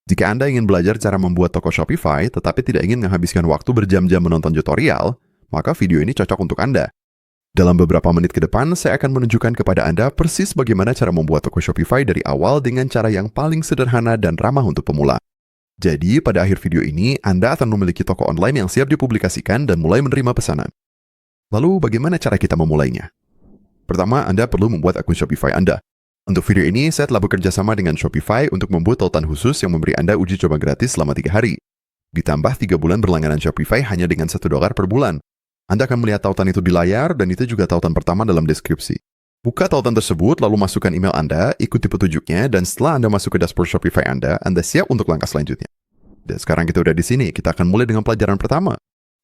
Jika Anda ingin belajar cara membuat toko Shopify, tetapi tidak ingin menghabiskan waktu berjam-jam menonton tutorial, maka video ini cocok untuk Anda. Dalam beberapa menit ke depan, saya akan menunjukkan kepada Anda persis bagaimana cara membuat toko Shopify dari awal dengan cara yang paling sederhana dan ramah untuk pemula. Jadi, pada akhir video ini, Anda akan memiliki toko online yang siap dipublikasikan dan mulai menerima pesanan. Lalu, bagaimana cara kita memulainya? Pertama, Anda perlu membuat akun Shopify Anda. Untuk video ini, saya telah bekerja sama dengan Shopify untuk membuat tautan khusus yang memberi Anda uji coba gratis selama 3 hari. Ditambah 3 bulan berlangganan Shopify hanya dengan $1 per bulan. Anda akan melihat tautan itu di layar, dan itu juga tautan pertama dalam deskripsi. Buka tautan tersebut, lalu masukkan email Anda, ikuti petunjuknya, dan setelah Anda masuk ke dashboard Shopify Anda siap untuk langkah selanjutnya. Dan sekarang kita udah di sini, kita akan mulai dengan pelajaran pertama.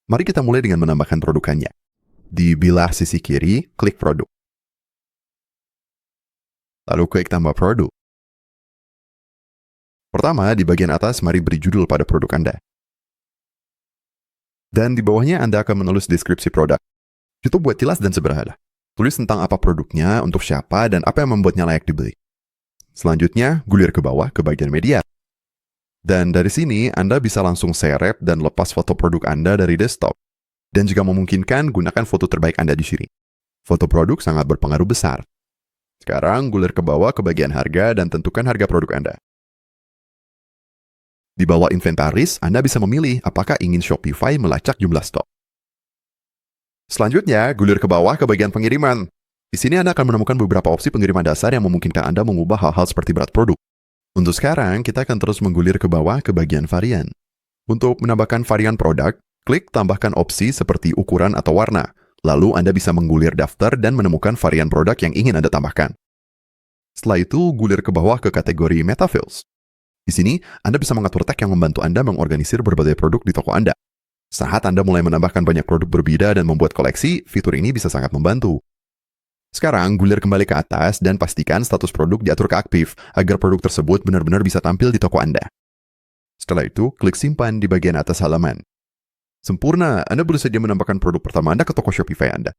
Mari kita mulai dengan menambahkan produkannya. Di bilah sisi kiri, klik produk. Lalu klik tambah produk. Pertama, di bagian atas, mari beri judul pada produk Anda. Dan di bawahnya Anda akan menulis deskripsi produk. Itu buat jelas dan sederhana. Tulis tentang apa produknya, untuk siapa, dan apa yang membuatnya layak dibeli. Selanjutnya, gulir ke bawah ke bagian media. Dan dari sini, Anda bisa langsung seret dan lepas foto produk Anda dari desktop. Dan jika memungkinkan, gunakan foto terbaik Anda di sini. Foto produk sangat berpengaruh besar. Sekarang, gulir ke bawah ke bagian harga dan tentukan harga produk Anda. Di bawah inventaris, Anda bisa memilih apakah ingin Shopify melacak jumlah stok. Selanjutnya, gulir ke bawah ke bagian pengiriman. Di sini Anda akan menemukan beberapa opsi pengiriman dasar yang memungkinkan Anda mengubah hal-hal seperti berat produk. Untuk sekarang, kita akan terus menggulir ke bawah ke bagian varian. Untuk menambahkan varian produk, klik tambahkan opsi seperti ukuran atau warna. Lalu Anda bisa menggulir daftar dan menemukan varian produk yang ingin Anda tambahkan. Setelah itu, gulir ke bawah ke kategori Metafields. Di sini, Anda bisa mengatur tag yang membantu Anda mengorganisir berbagai produk di toko Anda. Saat Anda mulai menambahkan banyak produk berbeda dan membuat koleksi, fitur ini bisa sangat membantu. Sekarang, gulir kembali ke atas dan pastikan status produk diatur ke aktif agar produk tersebut benar-benar bisa tampil di toko Anda. Setelah itu, klik simpan di bagian atas halaman. Sempurna, Anda baru saja menambahkan produk pertama Anda ke toko Shopify Anda.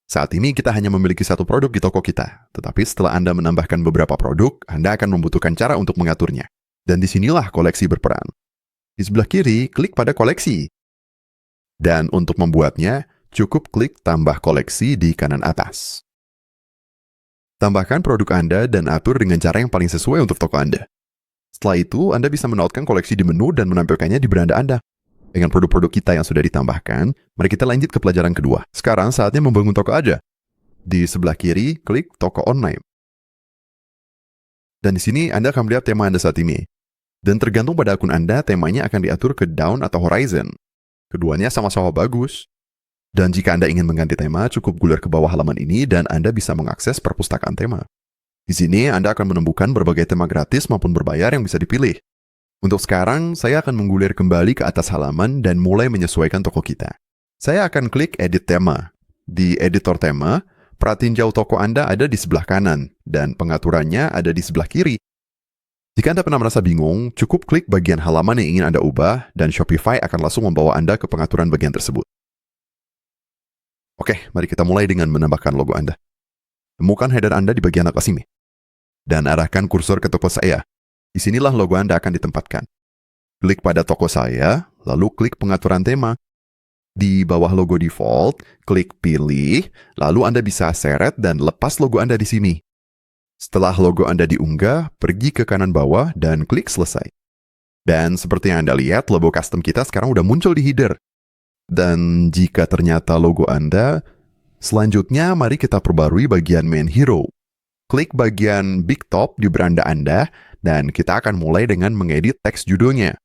Saat ini kita hanya memiliki satu produk di toko kita, tetapi setelah Anda menambahkan beberapa produk, Anda akan membutuhkan cara untuk mengaturnya. Dan disinilah koleksi berperan. Di sebelah kiri, klik pada koleksi. Dan untuk membuatnya, cukup klik tambah koleksi di kanan atas. Tambahkan produk Anda dan atur dengan cara yang paling sesuai untuk toko Anda. Setelah itu, Anda bisa menautkan koleksi di menu dan menampilkannya di beranda Anda. Dengan produk-produk kita yang sudah ditambahkan, mari kita lanjut ke pelajaran kedua. Sekarang saatnya membangun toko aja. Di sebelah kiri, klik toko online. Dan di sini Anda akan melihat tema Anda saat ini. Dan tergantung pada akun Anda, temanya akan diatur ke down atau horizon. Keduanya sama-sama bagus. Dan jika Anda ingin mengganti tema, cukup gulir ke bawah halaman ini dan Anda bisa mengakses perpustakaan tema. Di sini Anda akan menemukan berbagai tema gratis maupun berbayar yang bisa dipilih. Untuk sekarang, saya akan menggulir kembali ke atas halaman dan mulai menyesuaikan toko kita. Saya akan klik edit tema. Di editor tema, pratinjau toko Anda ada di sebelah kanan, dan pengaturannya ada di sebelah kiri. Jika Anda pernah merasa bingung, cukup klik bagian halaman yang ingin Anda ubah, dan Shopify akan langsung membawa Anda ke pengaturan bagian tersebut. Oke, mari kita mulai dengan menambahkan logo Anda. Temukan header Anda di bagian atas ini. Dan arahkan kursor ke toko saya. Disinilah logo Anda akan ditempatkan. Klik pada toko saya, lalu klik pengaturan tema. Di bawah logo default, klik pilih, lalu Anda bisa seret dan lepas logo Anda di sini. Setelah logo Anda diunggah, pergi ke kanan bawah dan klik selesai. Dan seperti yang Anda lihat, logo custom kita sekarang udah muncul di header. Dan jika ternyata logo Anda, selanjutnya mari kita perbarui bagian main hero. Klik bagian big top di beranda Anda, dan kita akan mulai dengan mengedit teks judulnya.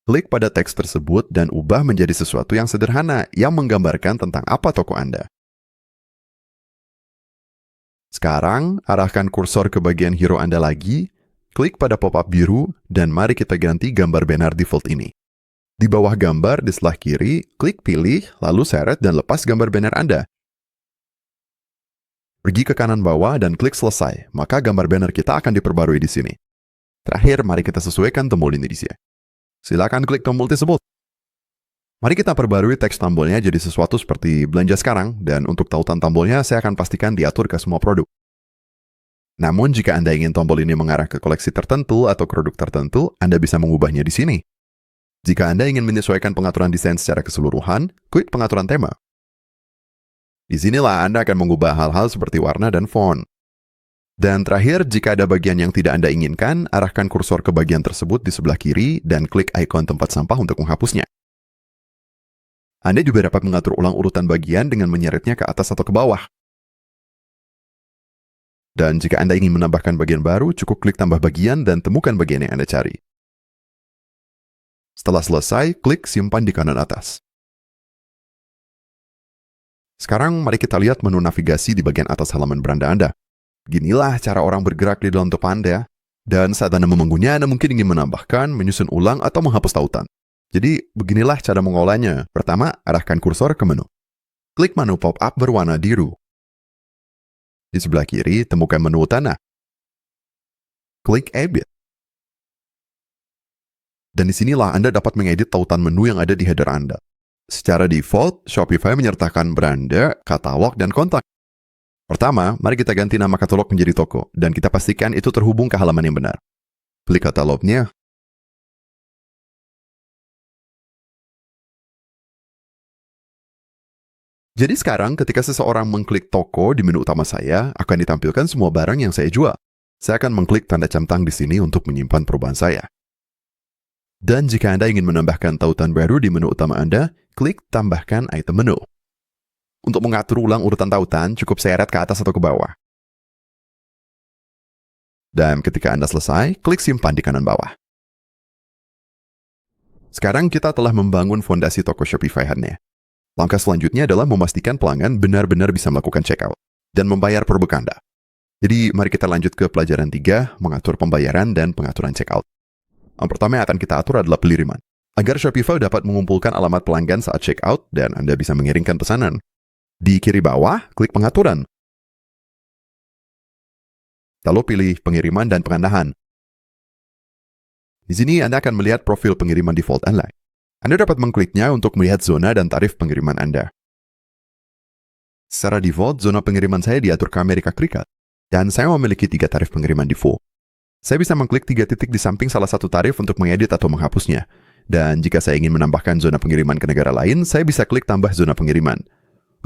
Klik pada teks tersebut dan ubah menjadi sesuatu yang sederhana yang menggambarkan tentang apa toko Anda. Sekarang, arahkan kursor ke bagian hero Anda lagi, klik pada pop-up biru, dan mari kita ganti gambar banner default ini. Di bawah gambar di sebelah kiri, klik pilih, lalu seret dan lepas gambar banner Anda. Pergi ke kanan bawah dan klik selesai, maka gambar banner kita akan diperbarui di sini. Terakhir, mari kita sesuaikan tombol ini di sini. Silakan klik tombol tersebut. Mari kita perbarui teks tombolnya jadi sesuatu seperti belanja sekarang, dan untuk tautan tombolnya saya akan pastikan diatur ke semua produk. Namun jika Anda ingin tombol ini mengarah ke koleksi tertentu atau produk tertentu, Anda bisa mengubahnya di sini. Jika Anda ingin menyesuaikan pengaturan desain secara keseluruhan, klik pengaturan tema. Di sinilah Anda akan mengubah hal-hal seperti warna dan font. Dan terakhir, jika ada bagian yang tidak Anda inginkan, arahkan kursor ke bagian tersebut di sebelah kiri dan klik ikon tempat sampah untuk menghapusnya. Anda juga dapat mengatur ulang urutan bagian dengan menyeretnya ke atas atau ke bawah. Dan jika Anda ingin menambahkan bagian baru, cukup klik tambah bagian dan temukan bagian yang Anda cari. Setelah selesai, klik simpan di kanan atas. Sekarang mari kita lihat menu navigasi di bagian atas halaman beranda Anda. Beginilah cara orang bergerak di dalam top Anda. Dan saat Anda membangunnya, Anda mungkin ingin menambahkan, menyusun ulang, atau menghapus tautan. Jadi, beginilah cara mengolahnya. Pertama, arahkan kursor ke menu. Klik menu pop-up berwarna biru. Di sebelah kiri, temukan menu utama. Klik Edit. Dan disinilah Anda dapat mengedit tautan menu yang ada di header Anda. Secara default, Shopify menyertakan beranda, katalog, dan kontak. Pertama, mari kita ganti nama katalog menjadi toko, dan kita pastikan itu terhubung ke halaman yang benar. Klik katalognya. Jadi sekarang ketika seseorang mengklik toko di menu utama saya, akan ditampilkan semua barang yang saya jual. Saya akan mengklik tanda centang di sini untuk menyimpan perubahan saya. Dan jika Anda ingin menambahkan tautan baru di menu utama Anda, klik tambahkan item menu. Untuk mengatur ulang urutan tautan, cukup seret ke atas atau ke bawah. Dan ketika Anda selesai, klik simpan di kanan bawah. Sekarang kita telah membangun fondasi toko Shopify Anda. Langkah selanjutnya adalah memastikan pelanggan benar-benar bisa melakukan checkout dan membayar produk Anda. Jadi, mari kita lanjut ke pelajaran 3, mengatur pembayaran dan pengaturan checkout. Yang pertama yang akan kita atur adalah pengiriman. Agar Shopify dapat mengumpulkan alamat pelanggan saat checkout dan Anda bisa mengirimkan pesanan. Di kiri bawah, klik pengaturan. Lalu pilih pengiriman dan pengandahan. Di sini Anda akan melihat profil pengiriman default Anda. Anda dapat mengkliknya untuk melihat zona dan tarif pengiriman Anda. Secara default, zona pengiriman saya diatur ke Amerika Serikat, dan saya memiliki 3 tarif pengiriman default. Saya bisa mengklik 3 titik di samping salah satu tarif untuk mengedit atau menghapusnya. Dan jika saya ingin menambahkan zona pengiriman ke negara lain, saya bisa klik tambah zona pengiriman.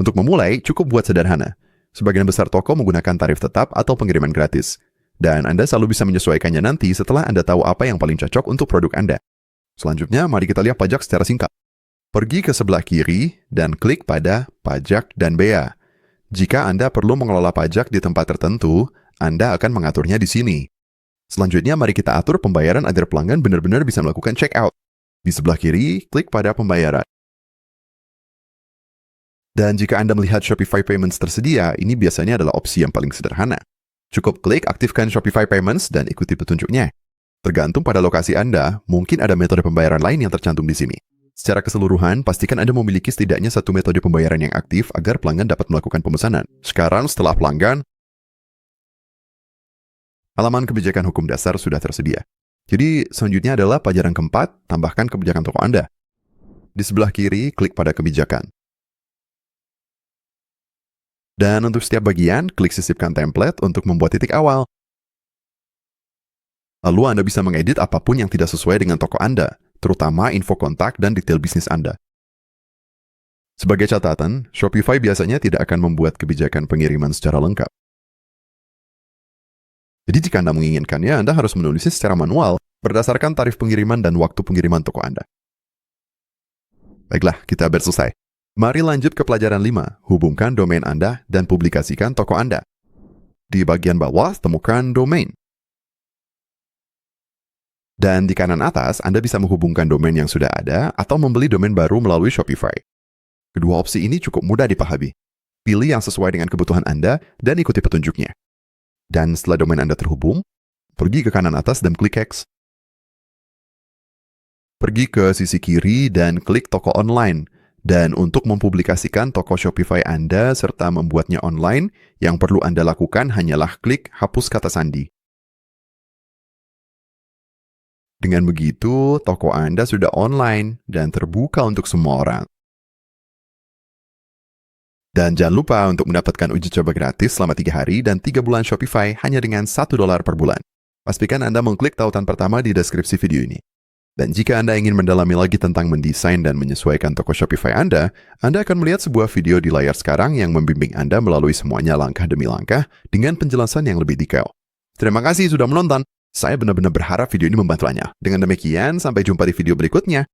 Untuk memulai, cukup buat sederhana. Sebagian besar toko menggunakan tarif tetap atau pengiriman gratis. Dan Anda selalu bisa menyesuaikannya nanti setelah Anda tahu apa yang paling cocok untuk produk Anda. Selanjutnya, mari kita lihat pajak secara singkat. Pergi ke sebelah kiri dan klik pada Pajak dan Bea. Jika Anda perlu mengelola pajak di tempat tertentu, Anda akan mengaturnya di sini. Selanjutnya, mari kita atur pembayaran agar pelanggan benar-benar bisa melakukan checkout. Di sebelah kiri, klik pada Pembayaran. Dan jika Anda melihat Shopify Payments tersedia, ini biasanya adalah opsi yang paling sederhana. Cukup klik aktifkan Shopify Payments dan ikuti petunjuknya. Tergantung pada lokasi Anda, mungkin ada metode pembayaran lain yang tercantum di sini. Secara keseluruhan, pastikan Anda memiliki setidaknya satu metode pembayaran yang aktif agar pelanggan dapat melakukan pemesanan. Sekarang, setelah pelanggan, halaman kebijakan hukum dasar sudah tersedia. Jadi, selanjutnya adalah pelajaran keempat, tambahkan kebijakan toko Anda. Di sebelah kiri, klik pada kebijakan. Dan untuk setiap bagian, klik sisipkan template untuk membuat titik awal. Lalu Anda bisa mengedit apapun yang tidak sesuai dengan toko Anda, terutama info kontak dan detail bisnis Anda. Sebagai catatan, Shopify biasanya tidak akan membuat kebijakan pengiriman secara lengkap. Jadi jika Anda menginginkannya, Anda harus menulisnya secara manual berdasarkan tarif pengiriman dan waktu pengiriman toko Anda. Baiklah, kita selesai. Mari lanjut ke pelajaran 5, hubungkan domain Anda dan publikasikan toko Anda. Di bagian bawah, temukan domain. Dan di kanan atas, Anda bisa menghubungkan domain yang sudah ada atau membeli domain baru melalui Shopify. Kedua opsi ini cukup mudah dipahami. Pilih yang sesuai dengan kebutuhan Anda dan ikuti petunjuknya. Dan setelah domain Anda terhubung, pergi ke kanan atas dan klik X. Pergi ke sisi kiri dan klik toko online. Dan untuk mempublikasikan toko Shopify Anda serta membuatnya online, yang perlu Anda lakukan hanyalah klik hapus kata sandi. Dengan begitu, toko Anda sudah online dan terbuka untuk semua orang. Dan jangan lupa untuk mendapatkan uji coba gratis selama 3 hari dan 3 bulan Shopify hanya dengan $1 per bulan. Pastikan Anda mengklik tautan pertama di deskripsi video ini. Dan jika Anda ingin mendalami lagi tentang mendesain dan menyesuaikan toko Shopify Anda akan melihat sebuah video di layar sekarang yang membimbing Anda melalui semuanya langkah demi langkah dengan penjelasan yang lebih detail. Terima kasih sudah menonton. Saya benar-benar berharap video ini membantu Anda. Dengan demikian, sampai jumpa di video berikutnya.